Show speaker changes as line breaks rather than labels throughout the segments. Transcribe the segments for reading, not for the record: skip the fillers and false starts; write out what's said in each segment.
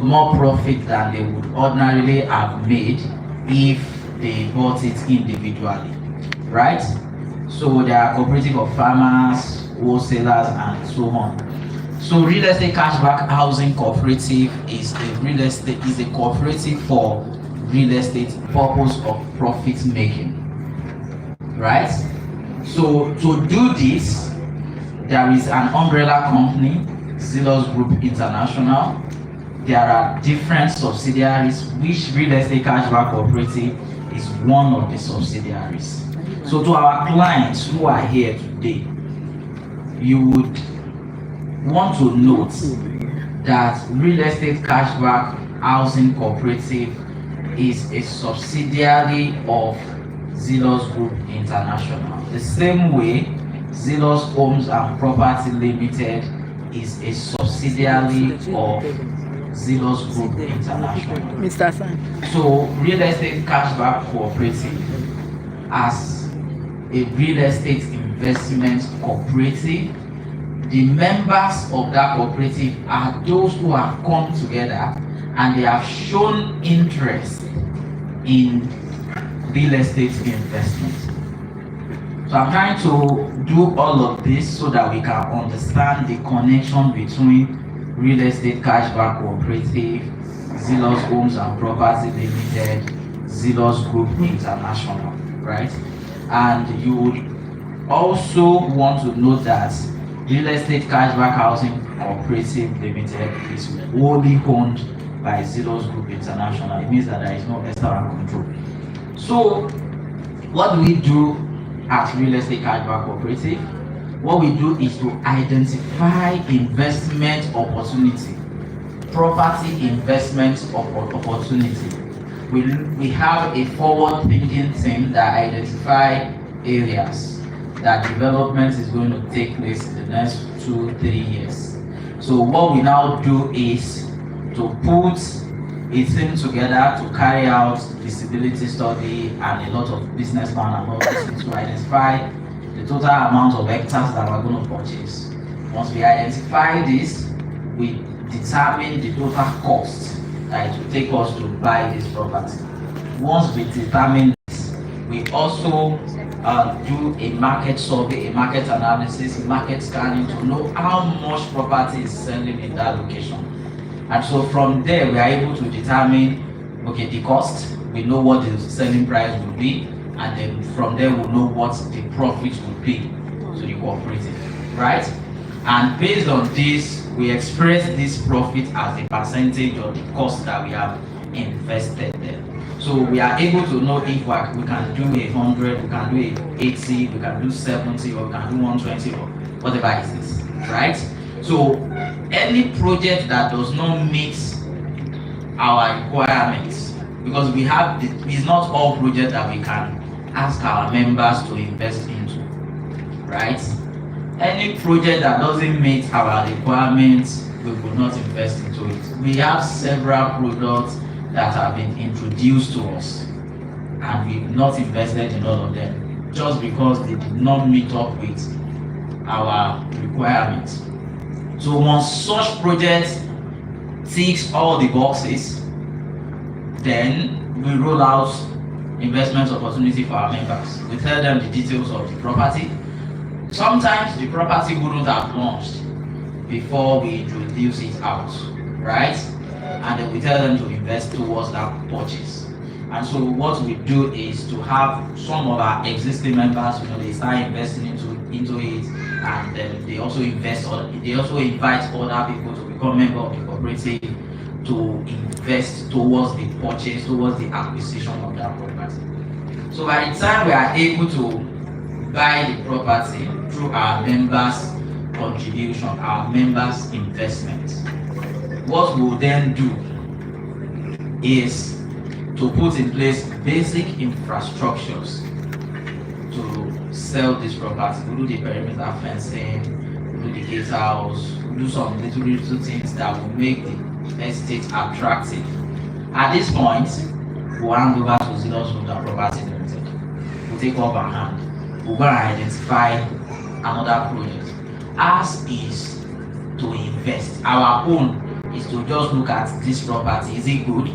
more profit than they would ordinarily have made if they bought it individually, right? So there are cooperative of farmers, wholesalers, and so on. So real estate cashback housing cooperative is a cooperative for real estate purpose of profit making, right? So to do this, there is an umbrella company, Zelos Group International. There are different subsidiaries, which real estate cashback cooperative is one of the subsidiaries. So to our clients who are here today, you would want to note that real estate cashback housing cooperative is a subsidiary of Zelos Group International. The same way Zelos Homes and Property Limited is a subsidiary of Zelos Group International.
Mr. San.
So real estate cashback cooperative as a real estate investment cooperative, the members of that cooperative are those who have come together and they have shown interest in real estate investment. So I'm trying to do all of this so that we can understand the connection between real estate cashback cooperative, Zelos Homes and Property Limited, Zelos Group International, right? And you would also want to note that real estate cashback housing cooperative limited is wholly owned by Zelos Group International. It means that there is no external control. So what do we do at real estate cashback cooperative? What we do is to identify investment opportunity, property investment opportunity. We have a forward-thinking team that identify areas that development is going to take place in the next 2-3 years. So what we now do is to put a team together to carry out feasibility study and a lot of business plan and all these things to identify the total amount of hectares that we're going to purchase. Once we identify this, we determine the total cost that it will take us to buy this property. Once we determine this, we also do a market survey, a market analysis, market scanning to know how much property is selling in that location. And so from there, we are able to determine, okay, the cost, we know what the selling price will be, and then from there, we'll know what the profit will be to the cooperative, right? And based on this, we express this profit as a percentage of the cost that we have invested there. So we are able to know if we can do 100, we can do 80, we can do 70, or we can do 120, or whatever it is, right? So any project that does not meet our requirements, because we have, it's not all projects that we can ask our members to invest into, right? Any project that doesn't meet our requirements, we will not invest into it. We have several products that have been introduced to us, and we've not invested in all of them just because they did not meet up with our requirements. So once such project ticks all the boxes, then we roll out investment opportunity for our members. We tell them the details of the property. Sometimes the property wouldn't have launched before we introduce it out, right? And then we tell them to invest towards that purchase. And so what we do is to have some of our existing members, they start investing into it, and then they also invite other people to become members of the cooperative to invest towards the purchase, towards the acquisition of that property. So by the time we are able to buy the property through our members' contribution, our members' investment, what we'll then do is to put in place basic infrastructures to sell this property. We'll do the perimeter fencing, we'll do the gatehouse, we'll do some little things that will make the estate attractive. At this point, we'll hand over to Zelos Homes and Property Limited. We'll take up our hand. We're going to identify another project. Ours is to invest. Our own is to just look at this property. Is it good?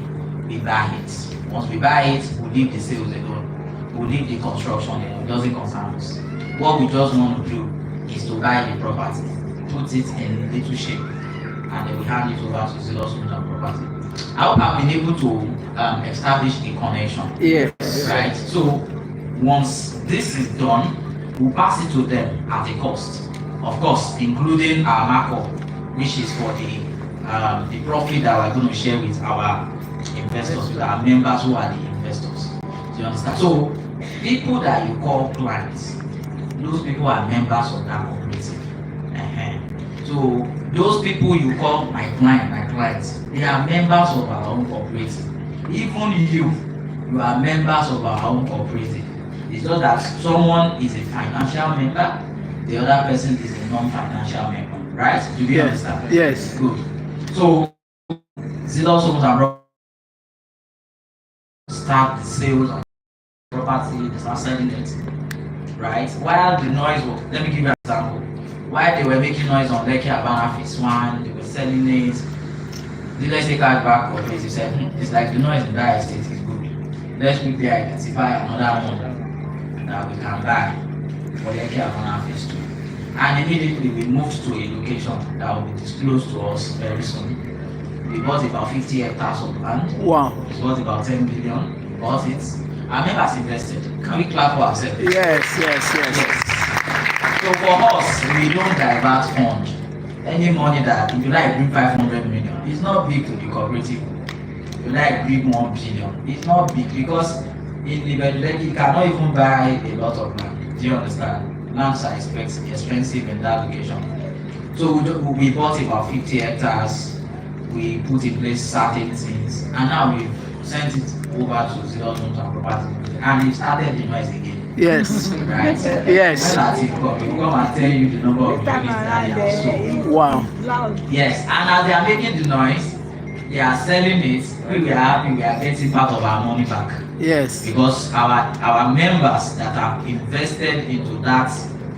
We buy it. Once we buy it, we leave the sales alone. We leave the construction alone. It doesn't concern us. What we just want to do is to buy the property, put it in little shape, and then we hand it over to Zealous Homes and Property. I hope I've been able to establish a connection.
Yes.
Right? So once this is done, we'll pass it to them at a cost. Of course, including our markup, which is for the profit that we're going to share with our investors, with our members who are the investors. Do you understand? So people that you call clients, those people are members of that cooperative. So those people you call my clients, they are members of our own cooperative. Even you are members of our own cooperative. It's just that someone is a financial member, the other person is a non-financial member, right? Do you understand?
Yes.
Good. So Zealous Homes and Property start the sales of property, they start selling it, right? While the noise was, let me give you an example. While they were making noise on Lekki Abana Phase 1, they were selling it. The let's take cashback or they said, it's like the noise in that estate is good. Let's quickly identify another one that we can buy for Lekki Abana Phase 2. And immediately we moved to a location that will be disclosed to us very soon. We bought about 50 hectares of land.
Wow.
It was about 10 billion. We bought it. Our members invested. Can we clap for ourselves?
Yes.
So for us, we don't divert fund. Any money that, if you like bring 500 million, it's not big to the cooperative. If you like bring 1 billion, it's not big because in Liberty you cannot even buy a lot of land. Do you understand? Lands are expensive in that location. So we bought about 50 hectares. We put in place certain things, and now we've sent it over to Zealous Homes and Property, and it started the noise again.
Yes.
Right?
Yes.
When that it come, we come and tell you the number of units that they have sold.
Wow.
Yes, and as they are making the noise, they are selling it. We are happy, we are getting part of our money back.
Yes.
Because our members that have invested into that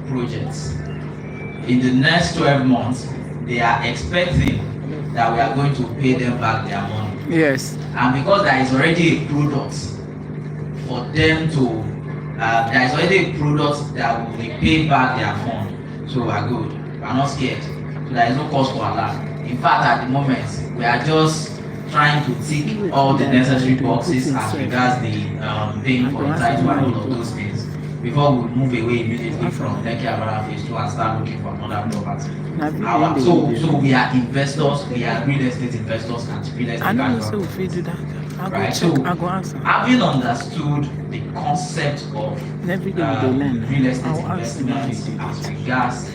project, in the next 12 months, they are expecting that we are going to pay them back their money.
Yes.
And because there is already a product for them to, there is already a product that will be paid back their fund. So we are good. We are not scared. So there is no cause for alarm. In fact, at the moment, we are just trying to tick all the necessary boxes as regards the paying for the title and all of those things before we move away immediately from Lekki Abana Phase 2 and start looking for another property. So we are investors, we are real estate investors and real estate investors. Right? So having understood the concept of real estate investment as regards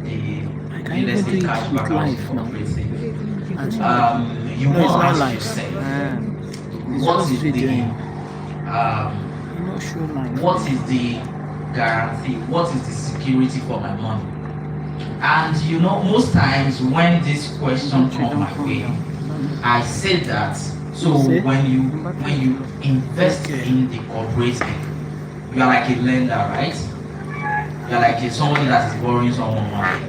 the real estate cashback cooperative, you must ask yourself, what is the guarantee, what is the security for my money? And you know, most times when this question comes my way, I say that, so when you invest in the cooperative, you are like a lender, right? You are like somebody that is borrowing someone money.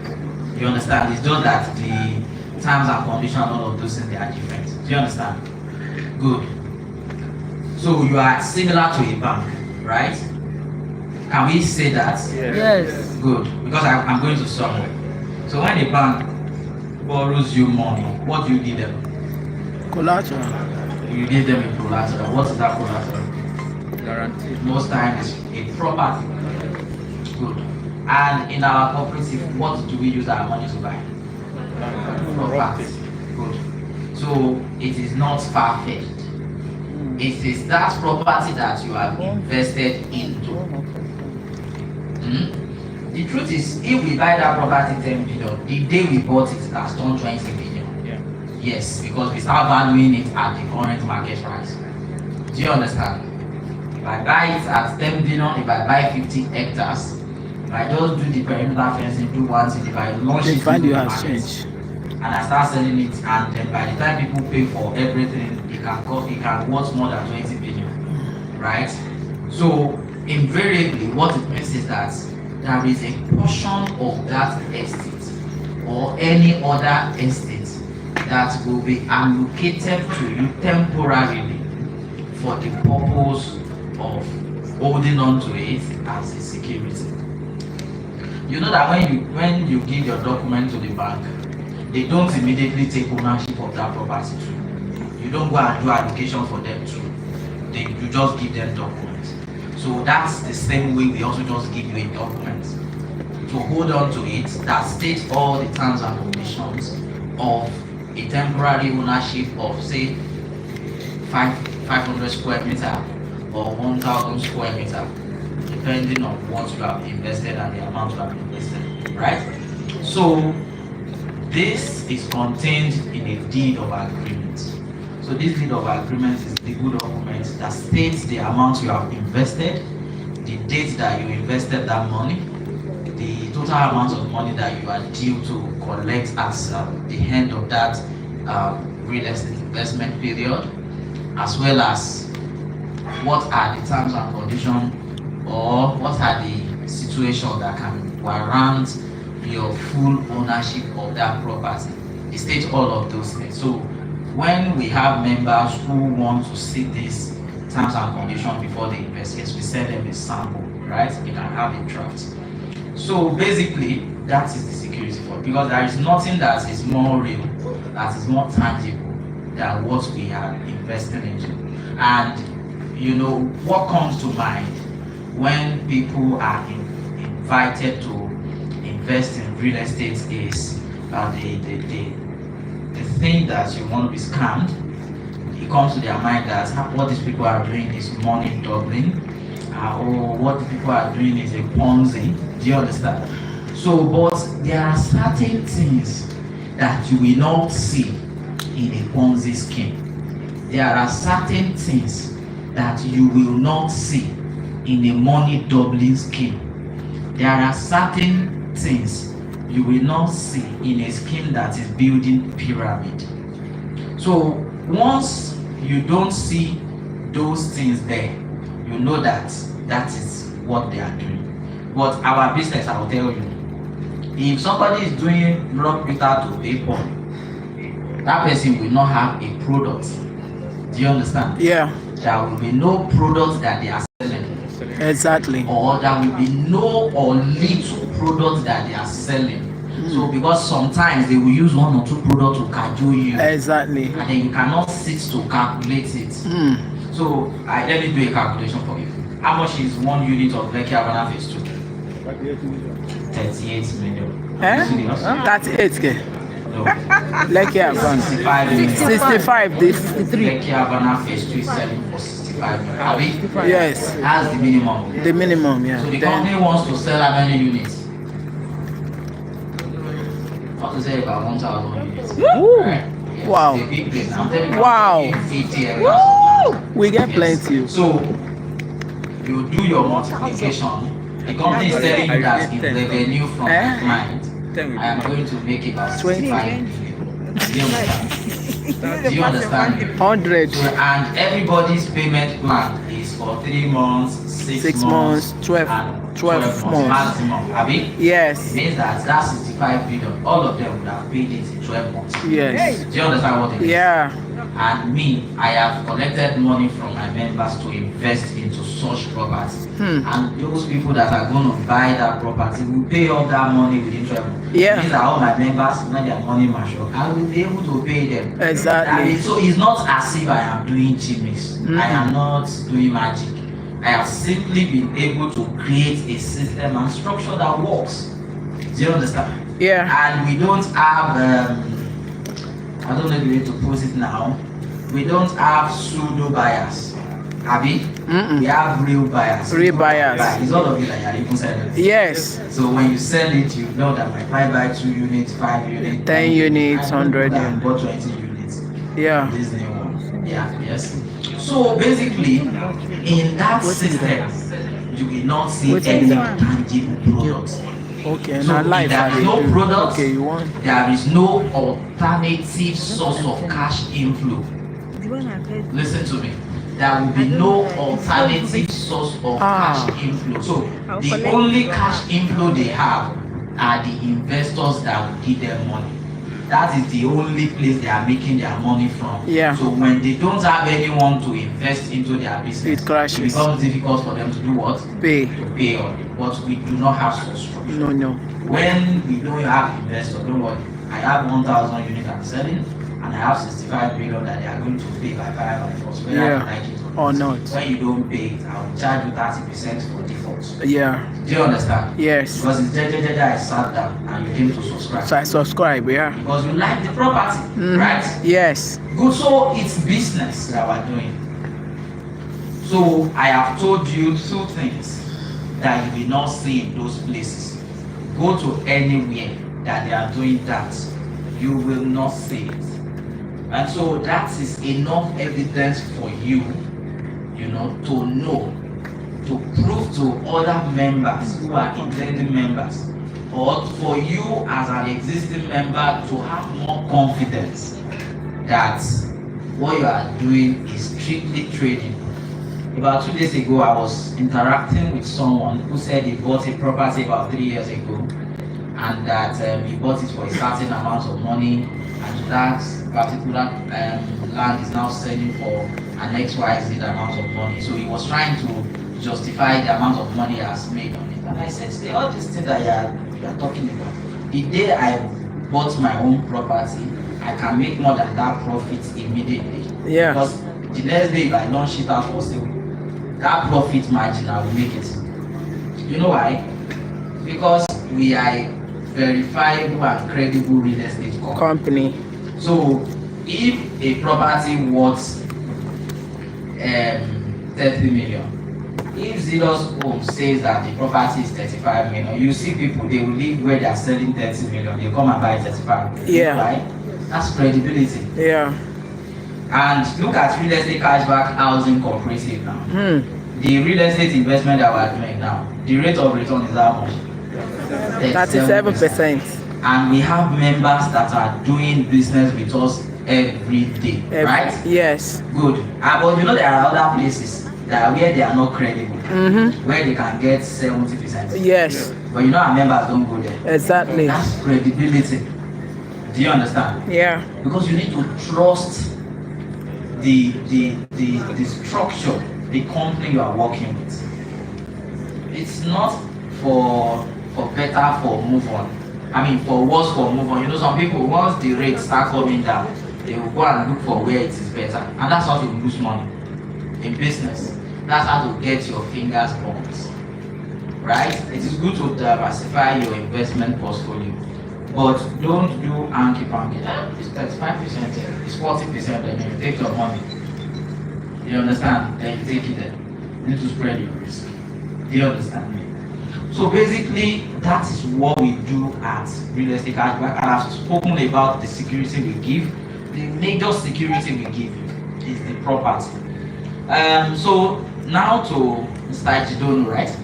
You understand? It's just that the terms and conditions, all of those things, they are different. Do you understand? Good. So you are similar to a bank, right? Can we say that?
Yes.
Good. Because I'm going to somewhere. So when a bank borrows you money, what do you give them?
Collateral.
You give them a collateral. What is that collateral?
Guarantee.
Most times a property. Good. And in our cooperative, what do we use our money to buy? Property. Good. So it is not far-fetched. It is that property that you have invested into. The truth is, if we buy that property 10 billion, the day we bought it has turned 20 billion.
Yeah.
Yes, because we start valuing it at the current market price. Do you understand? If I buy it at 10 billion, if I buy 50 hectares, if I just do the perimeter fencing, do one thing, if I launch it, the
value has changed.
And I start selling it, and then by the time people pay for everything, it can worth more than 20 billion, right? So invariably, what it means is that there is a portion of that estate or any other estate that will be allocated to you temporarily for the purpose of holding on to it as a security. You know that when you give your document to the bank, they don't immediately take ownership of that property too. You don't go and do allocation for them too. You just give them documents. So that's the same way we also just give you a document to hold on to it that states all the terms and conditions of a temporary ownership of say 500 square meter or 1,000 square meter, depending on what you have invested and the amount you have invested, right? So this is contained in a deed of agreement. So this deed of agreement is the good document that states the amount you have invested, the date that you invested that money, the total amount of money that you are due to collect as the end of that real estate investment period, as well as what are the terms and conditions or what are the situations that can warrant your full ownership of that property. It states all of those things. So when we have members who want to see these terms and conditions before they invest, yes, we send them a sample, right? You can have a draft. So basically, that is the security for it, because there is nothing that is more real, that is more tangible than what we are investing into. And you know what comes to mind when people are invited to invest in real estate is the thing that you want to be scammed. It comes to their mind that what these people are doing is money doubling, or what the people are doing is a Ponzi. Do you understand? So, but there are certain things that you will not see in a Ponzi scheme. There are certain things that you will not see in a money doubling scheme. There are certain things you will not see in a scheme that is building pyramid. So once you don't see those things there, you know that that is what they are doing. But our business, I will tell you, if somebody is doing rock meter to pay porn, that person will not have a product. Do you understand?
Yeah.
There will be no product that they are selling.
Exactly.
Or there will be no or little product that they are selling. So because sometimes they will use one or two products to cajole you.
Exactly.
And then you cannot sit to calculate it. So let me do a calculation for you. How much is 1 unit of Lekki Havana Phase 2? 38 million.
Eh? 38K.
No.
Lekki Havana.
65 million.
65, the 63.
Lekki Havana Phase 2 is selling for 65 million. Abi?
Yes.
That's the minimum.
The minimum, yeah.
So the
Then,
company wants to sell how many units? Want to sell about 1,000 units.
Woo!
Right? Yes,
Wow.
it's a big place. I'm telling you,
Wow.
80 areas.
woo! We get
Yes.
plenty.
So you do your multiplication. The company is telling you that in revenue from the client, I am going to make about 65 million. Do you understand? Do you understand?
100.
So, and everybody's payment plan is for 3 months, 6
6
months,
months, 12
and
12 months.
maximum. Abi?
Yes.
It means that that's 65 billion. All of them would have paid it in 12 months.
Yes.
Do you understand what it is?
Yeah.
And me, I have collected money from my members to invest into such property. And those people that are going to buy that property will pay off that money within 12 months.
Yeah.
These are all my members, when their money mature, I will be able to pay them.
Exactly.
So it's not as if I am doing gimmicks. I am not doing magic. I have simply been able to create a system and structure that works. Do you understand?
Yeah.
And we don't have, I don't know the way to put it now. We don't have pseudo buyers. Abi? We have real buyers.
Real buyers.
It's all of you that are even selling.
Yes.
So when you sell it, you know that my 5x2 units, 5 units,
10 units, 100
units,
units.
20 units.
Yeah.
This new one. Yeah, yes. So basically, in that system, you will not see any tangible products.
Okay,
So
now
if
life.
there is no product,
Okay, you want?
there is no alternative source of cash inflow. Listen to me. There will be no alternative source of cash inflow. So the only cash inflow they have are the investors that will give them money. that is the only place they are making their money from.
Yeah.
So when they don't have anyone to invest into their business,
It crashes.
It becomes difficult for them to do what?
Pay.
To pay on it. But we do not have such structure.
No.
When we don't have investors, don't worry. I have 1,000 units I'm selling, and I have 65 million that they are going to pay by fire by force, whether you like it
or not.
When you don't pay it, I will charge you 30% for default.
Yeah.
Do you understand?
Yes.
Because it's I sat down and you came to subscribe.
So I subscribe, yeah.
Because you like the property, right?
Yes.
Good. So it's business that we're doing. So I have told you 2 things that you will not see in those places. Go to anywhere that they are doing that, you will not see it. And so that is enough evidence for you, to know, to prove to other members who are intending members, or for you as an existing member to have more confidence that what you are doing is strictly trading. About 2 days ago, I was interacting with someone who said he bought a property about 3 years ago, and that he bought it for a certain amount of money, and that particular land is now selling for an XYZ amount of money. So he was trying to justify the amount of money he has made on it. And I said, see, all these things that you are talking about, the day I bought my own property, I can make more than that profit immediately.
Yeah.
Because the next day if I launch it out for sale, that profit margin I will make it. You know why? Because we are a verifiable and credible real estate company. So if a property worth 30 million, if Zeros Home says that the property is 35 million, you see people, they will leave where they are selling 30 million, they come and buy 35 million.
Yeah.
Right? That's credibility.
Yeah.
And look at real estate cashback housing cooperative now. The real estate investment that we are doing now, the rate of return is how much?
37%.
And we have members that are doing business with us every day, right?
Yes.
Good. But there are other places that where they are not credible, where they can get 70%.
Yes.
But our members don't go there.
Exactly.
That's credibility. Do you understand?
Yeah.
Because you need to trust the structure, the company you are working with. It's not for better for move on. For worse for move on. Some people, once the rates start coming down, they will go and look for where it is better. And that's how to lose money in business. That's how to get your fingers burnt. Right? It is good to diversify your investment portfolio. But don't do hanky-panky. It's 35%, it's 40%, then you take your money. You understand? Then you take it there. You need to spread your risk. Do you understand me? So basically, that is what we do at Real Estate Cashback. And I've spoken about the security we give. The major security we give is the property. So now to Mr. Jidono, right?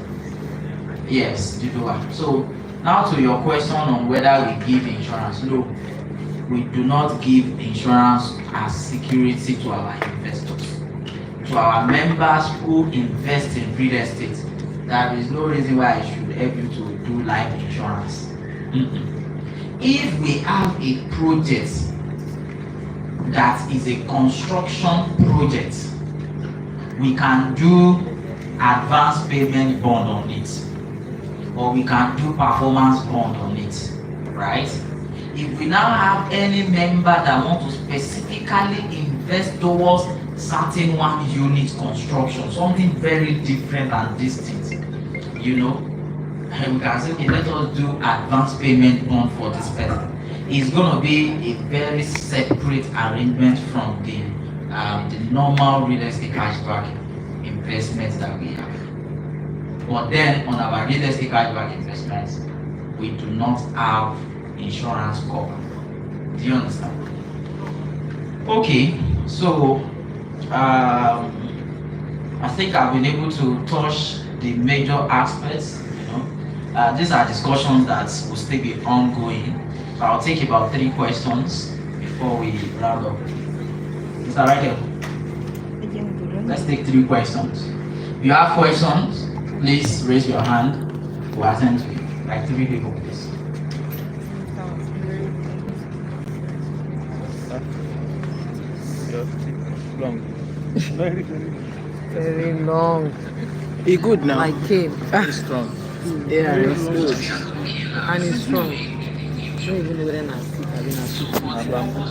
Yes, Jidoa. So now to your question on whether we give insurance. No, we do not give insurance as security to our investors. To our members who invest in real estate, there is no reason why I should help you to do life insurance. If we have a project that is a construction project, we can do advance payment bond on it, or we can do performance bond on it, right? If we now have any member that want to specifically invest towards certain one unit construction, something very different and distinct, and we can say, okay, let us do advance payment bond for this person. It's going to be a very separate arrangement from the normal real estate cashback investments that we have. But then on our real estate cashback investments, we do not have insurance cover. Do you understand? Okay, so I think I've been able to touch the major aspects. These are discussions that will still be ongoing. So I'll take about 3 questions before we round up. Is that right? Let's take 3 questions. If you have questions, please raise your hand. We'll attend to you. Like 3 people, please.
long. Very,
Very long.
He good now.
Like cane.
Very strong. Yeah, it's good.
And it's strong. I don't even know whether I sit. I mean, I sit.